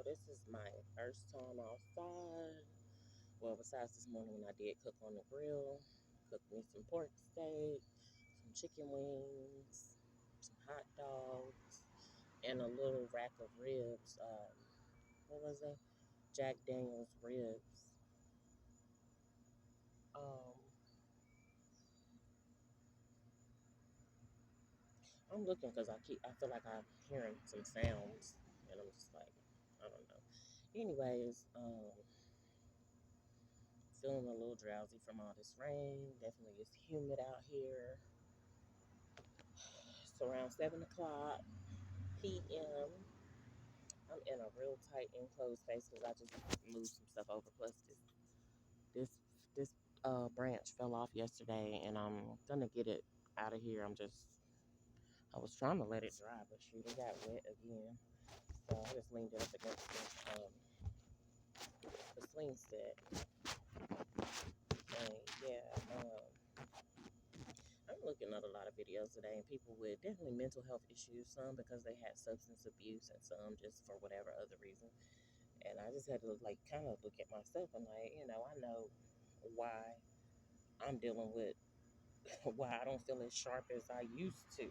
this is my first time outside. Well, besides this morning when I did cook on the grill, cooked me some pork steak, some chicken wings, some hot dogs, and a little rack of ribs. What was it? Jack Daniel's ribs. Um, I'm looking because I feel like I'm hearing some sounds, and I'm just like, I don't know. Anyways, feeling a little drowsy from all this rain. Definitely it's humid out here. It's around 7 o'clock p.m. I'm in a real tight enclosed space because I just moved some stuff over. Plus this this branch fell off yesterday, and I'm gonna get it out of here. I was trying to let it dry, but shoot, it got wet again. So I just leaned it up against the swing set. And yeah, I'm looking at a lot of videos today, and people with definitely mental health issues. Some because they had substance abuse, and some just for whatever other reason. And I just had to like kind of look at myself and like, I know why I'm dealing with why I don't feel as sharp as I used to,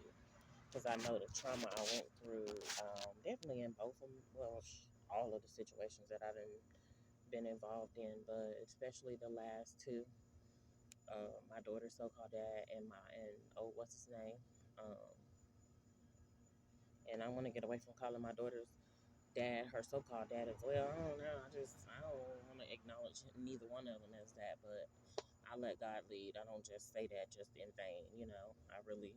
because I know the trauma I went through. Definitely in both of them. Well, all of the situations that I've been involved in, but especially the last two. My daughter's so-called dad and oh, what's his name? Um, and I want to get away from calling my daughter's dad her so-called dad as well. I don't know. I don't want to acknowledge neither one of them as that, but I let God lead. I don't just say that just in vain. I really,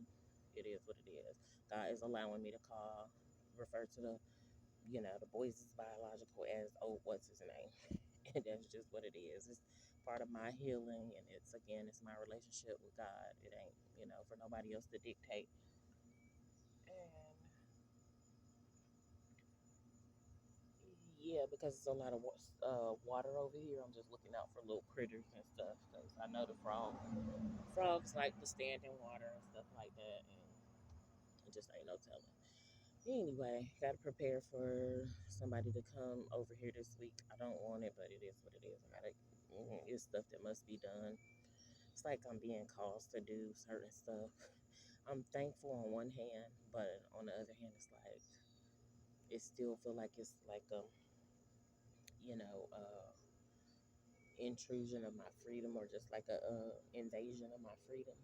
it is what it is. God is allowing me to refer to the boys' biological as, oh, what's his name? And that's just what it is. It's part of my healing, and it's my relationship with God. It ain't, for nobody else to dictate. And yeah, because it's a lot of water over here, I'm just looking out for little critters and stuff. Because I know the frogs like to stand in water and stuff like that, and it just ain't no telling. Anyway, got to prepare for somebody to come over here this week. I don't want it, but it is what it is. It's stuff that must be done. It's like I'm being caused to do certain stuff. I'm thankful on one hand, but on the other hand, it's like it still feel like it's like you know, uh, intrusion of my freedom, or just like a invasion of my freedom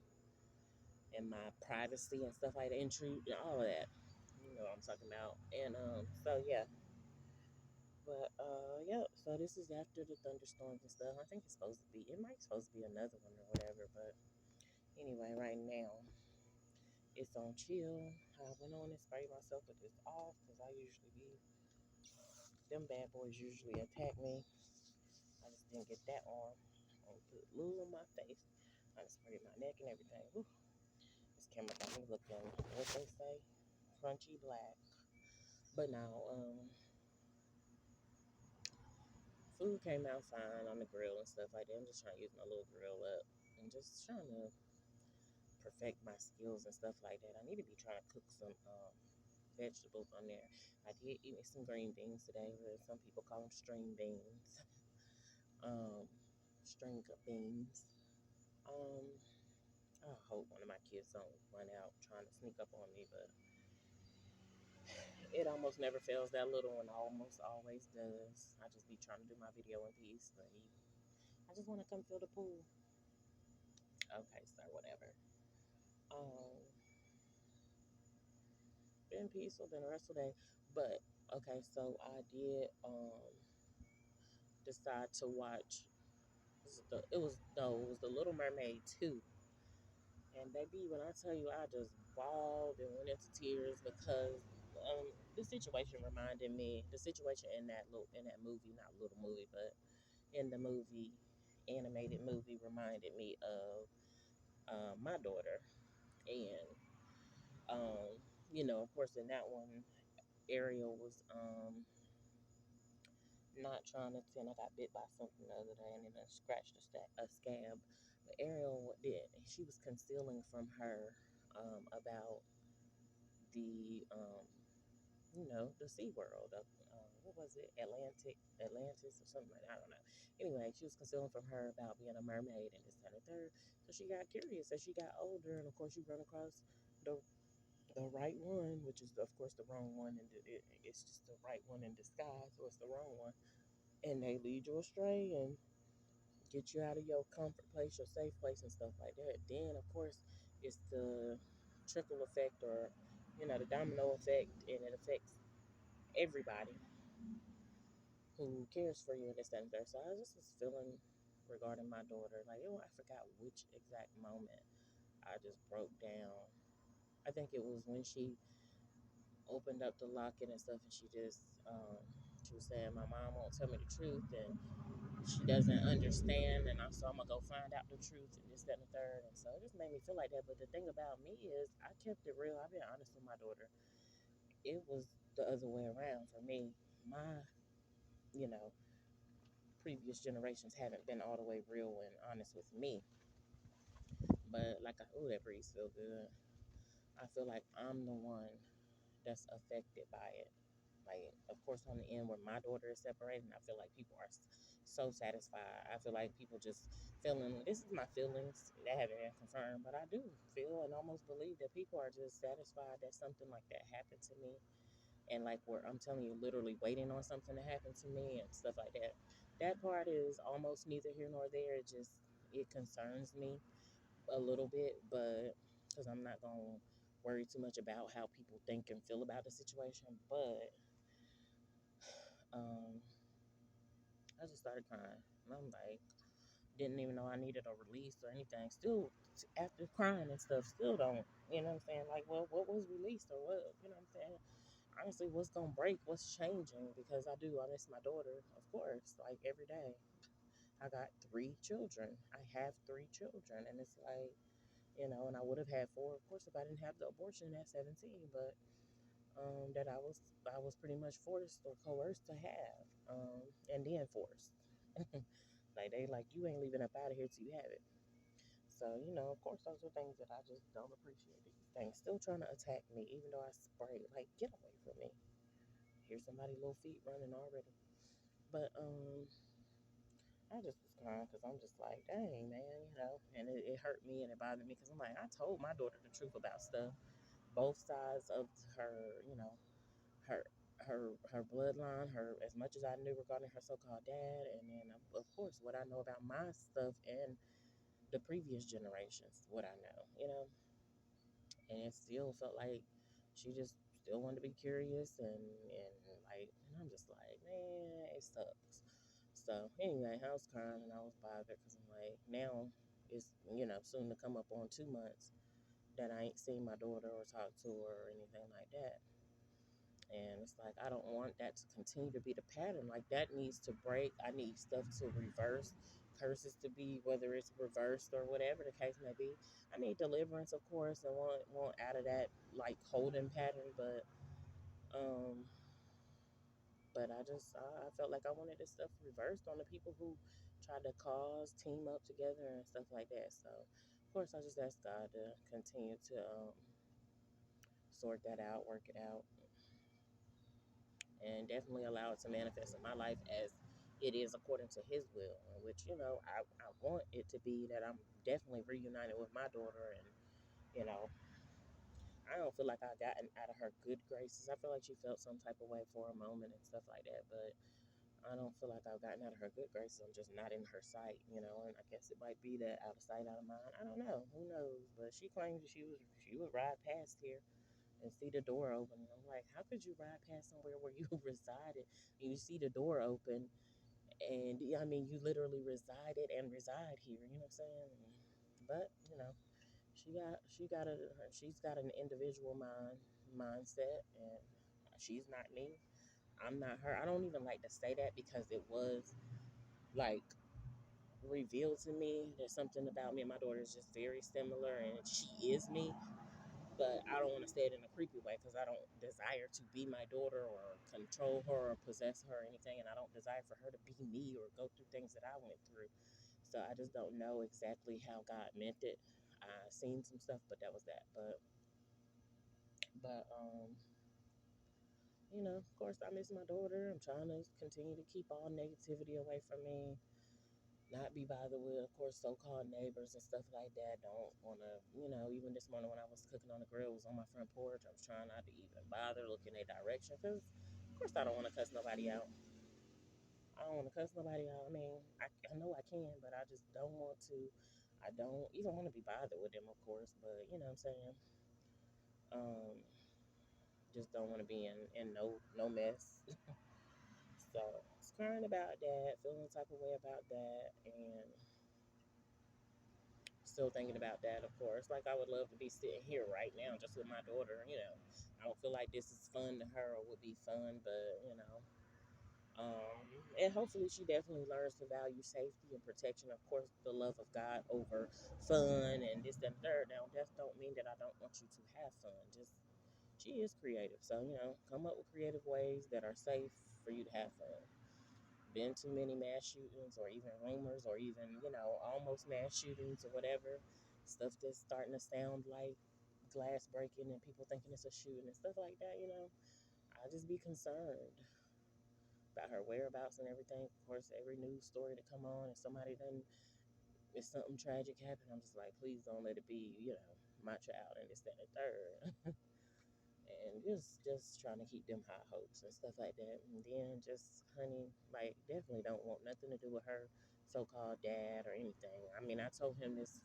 and my privacy and stuff like that. Intrude, all of that. You know what I'm talking about. And so yeah. But yeah. So this is after the thunderstorms and stuff. I think it's supposed to be. It might supposed to be another one or whatever. But anyway, right now it's on chill. I went on and sprayed myself with this off because I usually be. Them bad boys usually attack me. I just didn't get that on. I put glue on my face. I just sprayed my neck and everything. Whew. This camera got me looking, what they say, crunchy black. But now, food came out fine on the grill and stuff like that. I'm just trying to use my little grill up and just trying to perfect my skills and stuff like that. I need to be trying to cook some vegetables on there. I did eat me some green beans today, but some people call them string beans. um, string beans. Um, I hope one of my kids don't run out trying to sneak up on me, but it almost never fails. That little one almost always does. I just be trying to do my video in peace, but I just want to come fill the pool. Okay, sir, whatever. Um, been peaceful, been a restful day, but okay, so I did decide to watch. It was the Little Mermaid 2. And baby, when I tell you, I just bawled and went into tears because the situation in that movie, not little movie, but in the movie, animated movie, reminded me of my daughter. And of course, in that one, Ariel was not trying to tend. I got bit by something the other day and then I scratched a scab. But Ariel did. She was concealing from her about the the Sea World of, what was it, Atlantis or something like that. I don't know. Anyway, she was concealing from her about being a mermaid and this, that, and the third. So she got curious as she got older, and of course, you run across the the right one, which is of course the wrong one, and it's just the right one in disguise, or it's the wrong one, and they lead you astray and get you out of your comfort place, your safe place, and stuff like that. Then, of course, it's the trickle effect, or the domino effect, and it affects everybody who cares for you and this, that, and there. So I just was feeling regarding my daughter, like, I forgot which exact moment I just broke down. I think it was when she opened up the locket and stuff, and she was saying, my mom won't tell me the truth, and she doesn't understand, and so I'm gonna go find out the truth, and this, that, and the third. And so it just made me feel like that. But the thing about me is, I kept it real. I've been honest with my daughter. It was the other way around for me. My, you know, previous generations haven't been all the way real and honest with me. But like, oh, that breeze feel good. I feel like I'm the one that's affected by it. Like, of course, on the end where my daughter is separating, I feel like people are so satisfied. I feel like people just feeling, this is my feelings that haven't been confirmed, but I do feel and almost believe that people are just satisfied that something like that happened to me. And like, where I'm telling you, literally waiting on something to happen to me and stuff like that. That part is almost neither here nor there. It concerns me a little bit, but because I'm not going to worry too much about how people think and feel about the situation. But um, I just started crying. And I'm like, didn't even know I needed a release or anything. Still, after crying and stuff, still don't. You know what I'm saying? Like, well, what was released, or what? You know what I'm saying? Honestly, what's gonna break? What's changing? Because I miss my daughter, of course, like every day. I got 3 children. I have 3 children, and it's like, and I would have had 4, of course, if I didn't have the abortion at 17. But that I was pretty much forced or coerced to have, and then forced. Like, they like, you ain't leaving up out of here till you have it. So, of course, those are things that I just don't appreciate. These things still trying to attack me, even though I spray. Like, get away from me. Here's somebody's little feet running already. But I just was crying because I'm just like, dang, man, and it hurt me and it bothered me because I'm like, I told my daughter the truth about stuff, both sides of her, her her bloodline, her, as much as I knew regarding her so-called dad, and then of course what I know about my stuff and the previous generations, what I know, and it still felt like she just still wanted to be curious, and like, and I'm just like, man, it sucks. So anyway, I was crying and I was bothered because I'm like, now it's soon to come up on 2 months that I ain't seen my daughter or talked to her or anything like that. And it's like, I don't want that to continue to be the pattern. Like, that needs to break. I need stuff to reverse, curses to be, whether it's reversed or whatever the case may be. I need deliverance, of course, and want out of that, like, holding pattern. Um, but I felt like I wanted this stuff reversed on the people who tried to cause, team up together and stuff like that. So, of course, I just asked God to continue to sort that out, work it out, and definitely allow it to manifest in my life as it is according to his will, in which I want it to be that I'm definitely reunited with my daughter. And you know I don't feel like I gotten out of her good graces. I feel like she felt some type of way for a moment and stuff like that, but I don't feel like I've gotten out of her good graces. I'm just not in her sight, and I guess it might be that out of sight, out of mind. I don't know. Who knows? But she claims that she would ride past here and see the door open. And I'm like, how could you ride past somewhere where you resided and you see the door open? And I mean, you literally resided and reside here. You know what I'm saying? But she's got an individual mindset, and she's not me. I'm not her. I don't even like to say that because it was like revealed to me that something about me and my daughter is just very similar, and she is me. But I don't want to say it in a creepy way because I don't desire to be my daughter or control her or possess her or anything, and I don't desire for her to be me or go through things that I went through. So I just don't know exactly how God meant it. I seen some stuff, but that was that. But of course, I miss my daughter. I'm trying to continue to keep all negativity away from me, not be bothered with, of course, so-called neighbors and stuff like that. Don't want to, even this morning when I was cooking on the grill, it was on my front porch. I was trying not to even bother looking their direction because, of course, I don't want to cuss nobody out. I don't want to cuss nobody out. I mean, I know I can, but I just don't want to. I don't even want to be bothered with them, of course, but you know what I'm saying? Um, just don't want to be in no mess. So, it's crying about that, feeling the type of way about that, and still thinking about that, of course. Like, I would love to be sitting here right now just with my daughter. I don't feel like this is fun to her or would be fun, but. And hopefully she definitely learns to value safety and protection, of course, the love of God over fun and this, that, and third. Now, that don't mean that I don't want you to have fun. Just, she is creative. So, come up with creative ways that are safe for you to have fun. Been too many mass shootings or even rumors or even, almost mass shootings or whatever. Stuff that's starting to sound like glass breaking and people thinking it's a shooting and stuff like that. I just be concerned about her whereabouts and everything. Of course, every news story to come on and somebody done, if something tragic happened, I'm just like, please don't let it be, my child and this, that, and the third. And just trying to keep them high hopes and stuff like that. And then just, honey, like, definitely don't want nothing to do with her so-called dad or anything. I mean, I told him this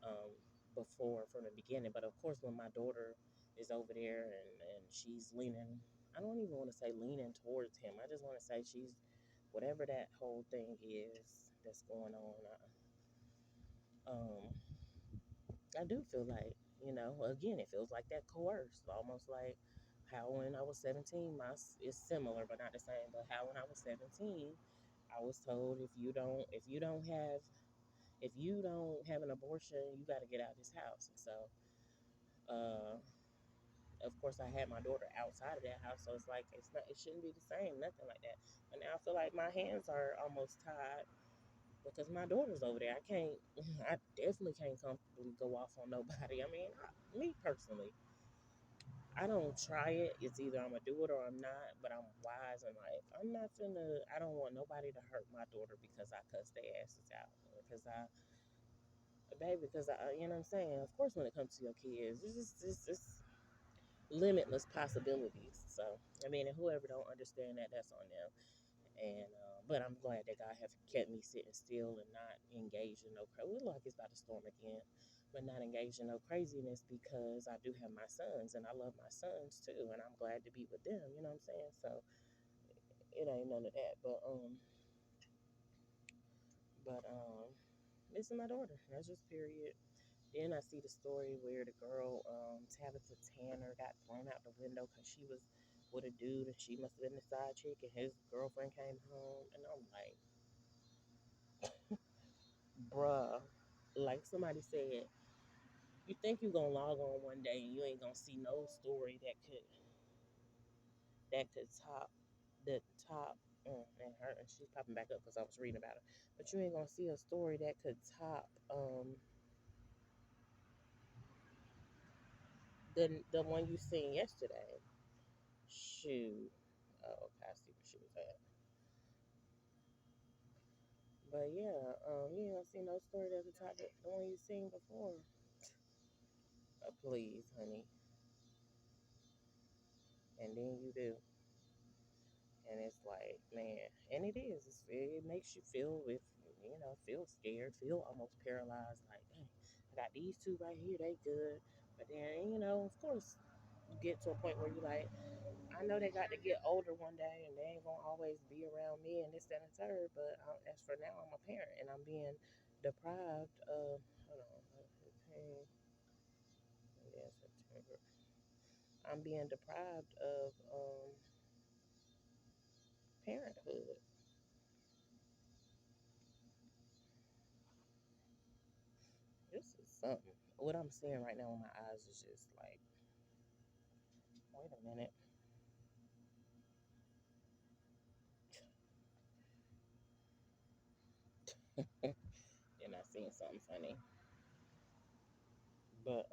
um, before from the beginning, but of course, when my daughter is over there and she's leaning, I don't even want to say leaning towards him. I just want to say she's, whatever that whole thing is that's going on. I do feel like, again, it feels like that coerced, almost like how when I was 17, it's similar but not the same. But how when I was 17, I was told if you don't have an abortion, you got to get out of this house. And so, uh, of course, I had my daughter outside of that house, so it's like it shouldn't be the same, nothing like that. But now I feel like my hands are almost tied because my daughter's over there. I definitely can't comfortably go off on nobody. I mean, me personally, I don't try it. It's either I'm gonna do it or I'm not. But I'm wise and like I'm not finna. I don't want nobody to hurt my daughter because I cuss their asses out. Because you know what I'm saying. Of course, when it comes to your kids, it's limitless possibilities. So I mean, and whoever don't understand that, that's on them. And but I'm glad that God have kept me sitting still and not engaged in no crazy. Look like it's about to storm again, but not engaged in no craziness because I do have my sons and I love my sons too, and I'm glad to be with them. You know what I'm saying? So it ain't none of that, but missing my daughter. That's just period. Then I see the story where the girl, Tabitha Tanner, got thrown out the window because she was with a dude and she must have been the side chick and his girlfriend came home. And I'm like, bruh, like somebody said, you think you're gonna log on one day and you ain't gonna see no story that could top the top. And her, and she's popping back up because I was reading about it. But you ain't gonna see a story that could top the one you seen yesterday. Shoot. Oh, okay, I see where she was at. But yeah, you don't see no story that's the top of the one you seen before. Please, honey. And then you do. And it's like, man, and it makes you feel feel scared, feel almost paralyzed. Like, dang, I got these two right here, they good. But then, of course, you get to a point where you're like, I know they got to get older one day and they ain't gonna always be around me and this, that, and the third. But as for now, I'm a parent and I'm being deprived of, hold on, 15, yeah, September. I'm being deprived of parenthood. This is something. What I'm seeing right now with my eyes is just like, wait a minute. Then I seen something funny. But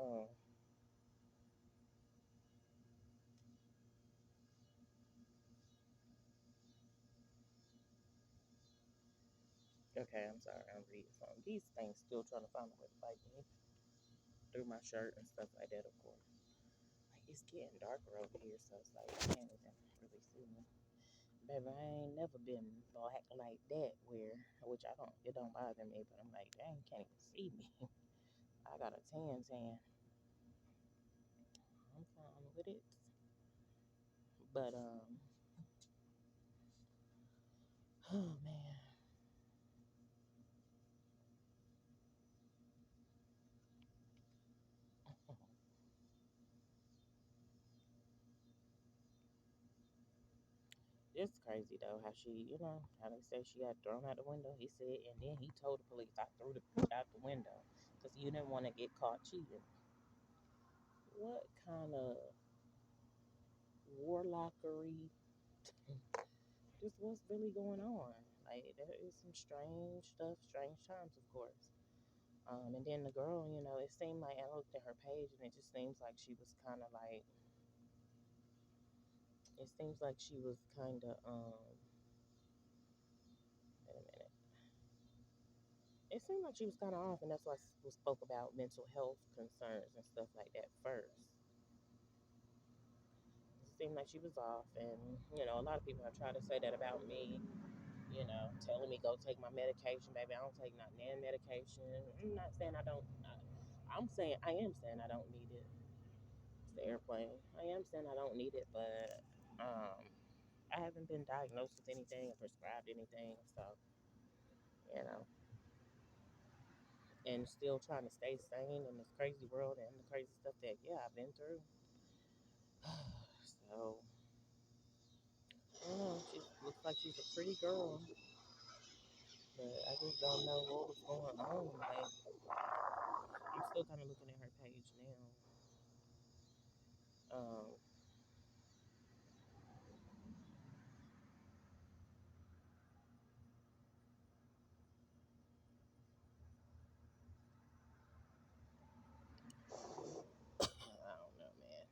Okay, I'm sorry. I'm reading something. These things still trying to find a way to bite me through my shirt and stuff like that, of course. Like, it's getting darker over here, so it's like I can't even really see me. Baby, I ain't never been black like that where, which I don't, it don't bother me, but I'm like, dang, can't even see me. I got a tan. I'm fine with it. But, oh man. It's crazy though how she, how they say she got thrown out the window. He said, and then he told the police, I threw the out the window because you didn't want to get caught cheating. What kind of warlockery? Just what's really going on? Like there is some strange stuff, strange times, of course. And then the girl, it seemed like I looked at her page, and it just seems like she was kind of like. It seems like she was kind of. Wait a minute. It seemed like she was kind of off, and that's why we spoke about mental health concerns and stuff like that first. It seemed like she was off, and a lot of people have tried to say that about me. Telling me go take my medication, baby. I don't take not nan medication. I'm not saying I don't. I am saying I don't need it. It's the airplane. I am saying I don't need it, but I haven't been diagnosed with anything or prescribed anything. So, you know, and still trying to stay sane in this crazy world and the crazy stuff that I've been through. So I don't know. She looks like she's a pretty girl, but I just don't know what was going on. Like I'm still kind of looking at her page now. Um, I don't know, man.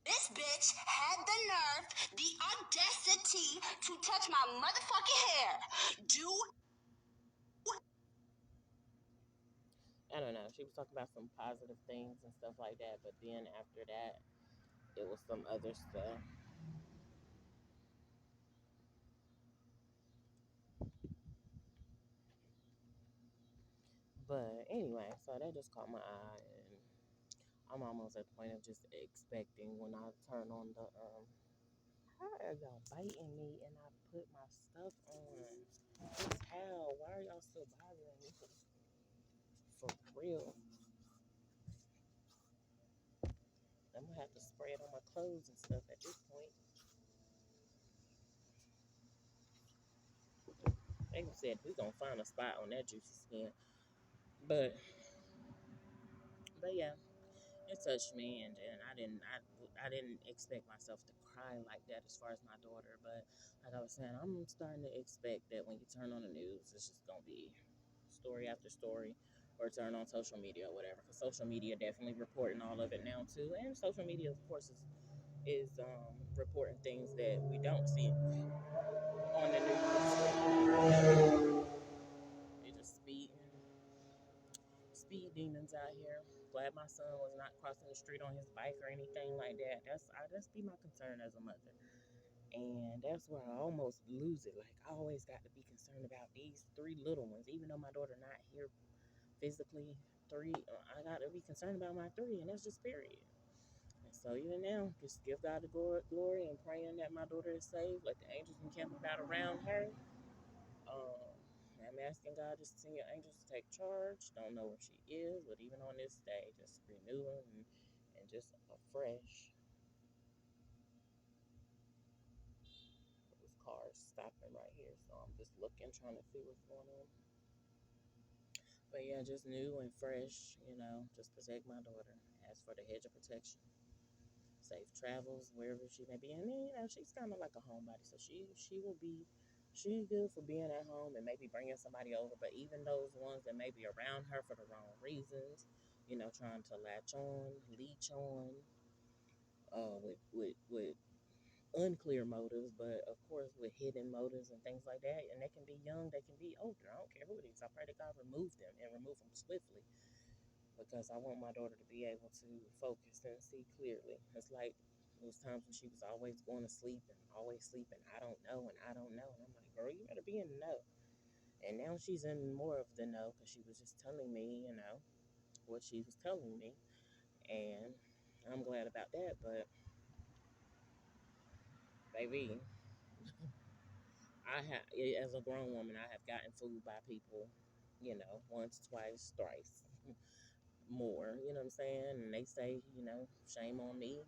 This bitch had the nerve, the audacity to touch my motherfucking hair. Do I don't know. She was talking about some positive things and stuff like that, but then after that, it was some other stuff. But anyway, so that just caught my eye, and I'm almost at the point of just expecting when I turn on the How are y'all biting me and I put my stuff on? Just how? Why are y'all still bothering me? For real. I'm gonna have to spray it on my clothes and stuff at this point. They said we gonna find a spot on that juicy skin. But yeah, it touched me, and I didn't expect myself to cry like that as far as my daughter. But like I was saying, I'm starting to expect that when you turn on the news, it's just gonna be story after story, or turn on social media or whatever. Because social media definitely reporting all of it now too, and social media, of course, is reporting things that we don't see on the news. They just speed demons out here. Glad my son was not crossing the street on his bike or anything like that. That's be my concern as a mother. And that's where I almost lose it. Like I always got to be concerned about these three little ones, even though my daughter not here physically. Three, I got to be concerned about my three, and that's just period. And so even now, just give God the glory and praying that my daughter is safe. Let the angels encamp about around her. Um, I'm asking God just to send your angels to take charge. Don't know where she is, but even on this day, just renewing and just afresh. This car is stopping right here, so I'm just looking, trying to see what's going on. But yeah, just new and fresh, just protect my daughter. Ask for the hedge of protection. Safe travels wherever she may be. And then, she's kind of like a homebody, so she's good for being at home and maybe bringing somebody over. But even those ones that may be around her for the wrong reasons, trying to latch on, leech on, with unclear motives, but of course with hidden motives and things like that. And they can be young, they can be older. I don't care who it is. I pray that God remove them and remove them swiftly because I want my daughter to be able to focus and see clearly. It's like those times when she was always going to sleep and always sleeping. I don't know and I don't know. And I'm like, girl, you better be in the know. And now she's in more of the know because she was just telling me, what she was telling me. And I'm glad about that. But, baby, as a grown woman, I have gotten fooled by people, once, twice, thrice, more, you know what I'm saying? And they say, shame on me.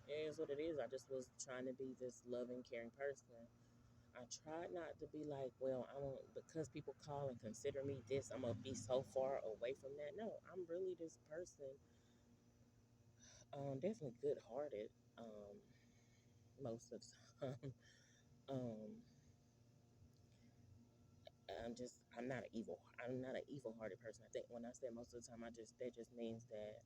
It is what it is. I just was trying to be this loving, caring person. I tried not to be like, well, I don't, because people call and consider me this, I'm going to be so far away from that. No, I'm really this person, definitely good hearted, most of the time. um, I'm not an evil hearted person. I think when I say most of the time, that just means that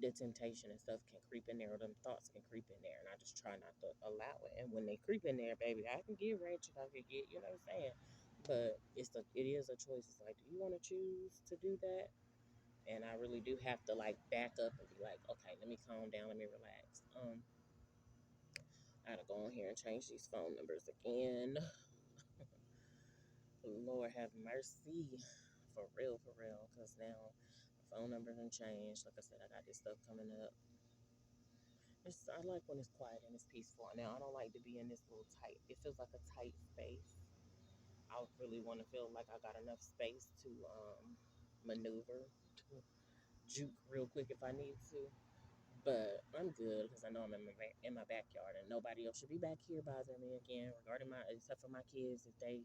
the temptation and stuff can creep in there, or them thoughts can creep in there, and I just try not to allow it. And when they creep in there, baby, I can get wretched, I can get, you know what I'm saying? But it is a choice. It's like, do you want to choose to do that? And I really do have to like back up and be like, okay, let me calm down, let me relax. I gotta go on here and change these phone numbers again. Lord have mercy, for real, because now my phone number done changed. Like I said, I got this stuff coming up. I like when it's quiet and it's peaceful. Now I don't like to be in this little tight. It feels like a tight space. I really want to feel like I got enough space to maneuver, to juke real quick if I need to. But I'm good because I know I'm in my backyard and nobody else should be back here bothering me again. Regarding except for my kids, if they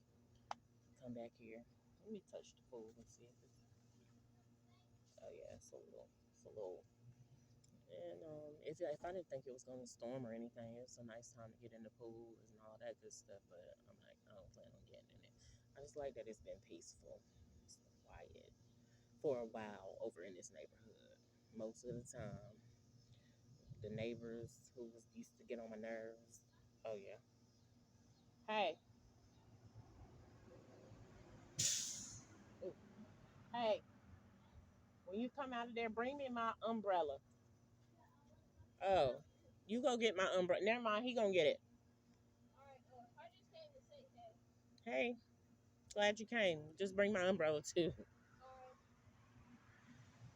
come back here. Let me touch the pool and see if it's. Oh yeah, it's a little. And if I didn't think it was going to storm or anything, it's a nice time to get in the pool and all that good stuff. But I'm like, I don't plan on getting in it. I just like that it's been peaceful, it's quiet for a while over in this neighborhood. Most of the time, the neighbors who was used to get on my nerves. Oh yeah. Hey, ooh, hey, when you come out of there, bring me my umbrella. Oh, you go get my umbrella. Never mind, he gonna get it. Hey, glad you came. Just bring my umbrella too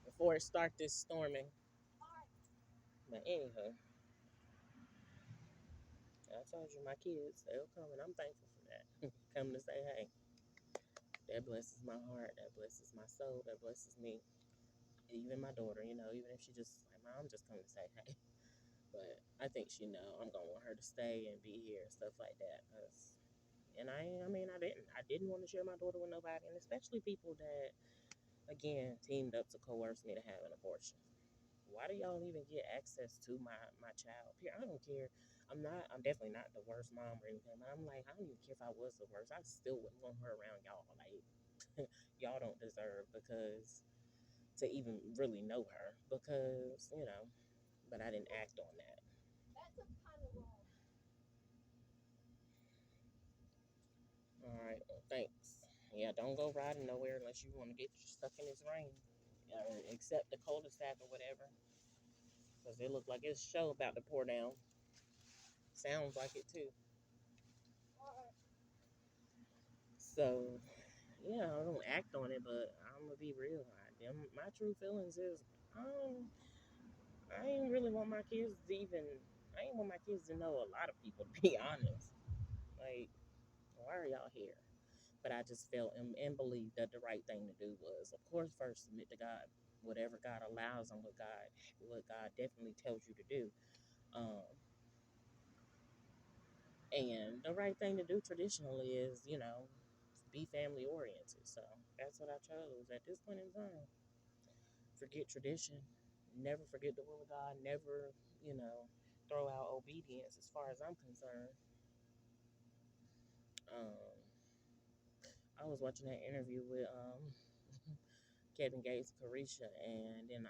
before it start this storming. But anyhow, I told you my kids, they'll come and I'm thankful for that. Come to say, hey, that blesses my heart, that blesses my soul, that blesses me. Even my daughter, even if she just like, Mom, just come to say, hey. But I think she know I'm gonna want her to stay and be here and stuff like that. And I didn't want to share my daughter with nobody, and especially people that, again, teamed up to coerce me to have an abortion. Why do y'all even get access to my child? I don't care. I'm definitely not the worst mom or anything, but I'm like, I don't even care if I was the worst. I still wouldn't want her around y'all. Like, y'all don't deserve because to even really know her because, but I didn't act on that. All right, well, thanks. Yeah, don't go riding nowhere unless you want to get stuck in this rain, or except the cul-de-sac or whatever, because it looked like it's show about to pour down. Sounds like it too. So yeah, I don't act on it, but I'm gonna be real. My true feelings is, um, I ain't really want my kids to even. I ain't want my kids to know a lot of people. To be honest, like, why are y'all here? But I just felt and believed that the right thing to do was, of course, first submit to God, whatever God allows and what God definitely tells you to do. Um, and the right thing to do traditionally is, be family oriented. So that's what I chose at this point in time. Forget tradition, never forget the will of God, never, throw out obedience as far as I'm concerned. Um, I was watching that interview with Kevin Gates, Carisha, and then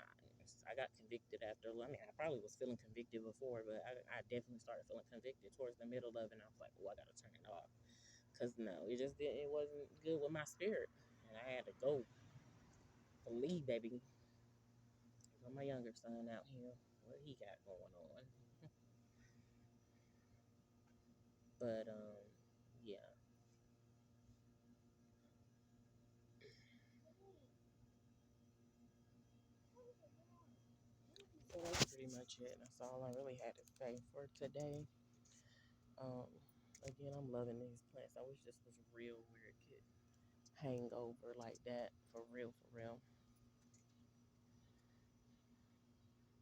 I got convicted after. I mean, I probably was feeling convicted before, but I definitely started feeling convicted towards the middle of it. And I was like, oh, I gotta turn it off, cause no, it just didn't. It wasn't good with my spirit, and I had to go leave, baby. My younger son out here, what he got going on? But yeah. So that's pretty much it. That's all I really had to say for today. Um, again, I'm loving these plants. I wish this was real, where it could hang over like that for real, for real.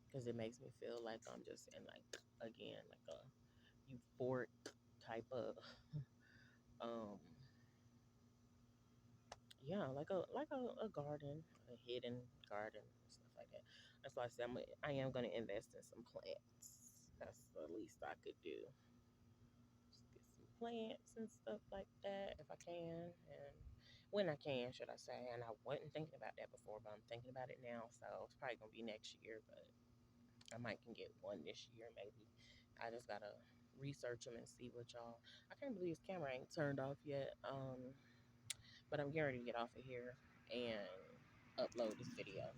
Because it makes me feel like I'm just in like again like a euphoric type of um yeah, like a garden, a hidden garden and stuff like that. That's why I said I am gonna invest in some plants. That's the least I could do. Just get some plants and stuff like that if I can, and when I can, should I say. And I wasn't thinking about that before, but I'm thinking about it now. So it's probably gonna be next year, but I might can get one this year maybe. I just gotta research them and see what y'all. I can't believe this camera ain't turned off yet. But I'm getting ready to get off of here and upload this video.